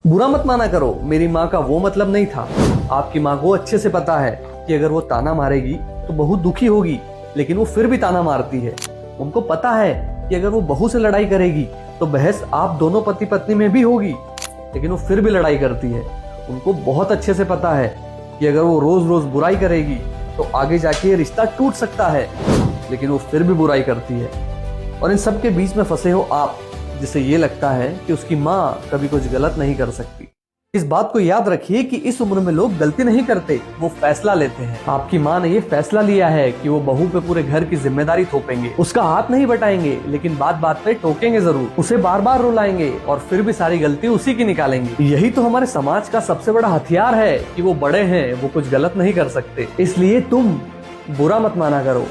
बुरा मत माना करो, मेरी माँ का वो मतलब नहीं था। आपकी माँ को अच्छे से पता है कि अगर वो ताना मारेगी तो बहू दुखी होगी, लेकिन वो फिर भी ताना मारती है। उनको पता है कि अगर वो बहू से लड़ाई करेगी तो बहस आप दोनों पति पत्नी में भी होगी, लेकिन वो फिर भी लड़ाई करती है। उनको बहुत अच्छे से पता है कि अगर वो रोज रोज बुराई करेगी तो आगे जाके रिश्ता टूट सकता है, लेकिन वो फिर भी बुराई करती है। और इन सब के बीच में फंसे हो आप, जिसे ये लगता है कि उसकी माँ कभी कुछ गलत नहीं कर सकती। इस बात को याद रखिए कि इस उम्र में लोग गलती नहीं करते, वो फैसला लेते हैं। आपकी माँ ने ये फैसला लिया है कि वो बहू पे पूरे घर की जिम्मेदारी थोपेंगे, उसका हाथ नहीं बटाएंगे, लेकिन बात बात पे टोकेंगे जरूर, उसे बार बार रुलाएंगे और फिर भी सारी गलती उसी की निकालेंगे। यही तो हमारे समाज का सबसे बड़ा हथियार है कि वो बड़े हैं, वो कुछ गलत नहीं कर सकते। इसलिए तुम बुरा मत माना करो,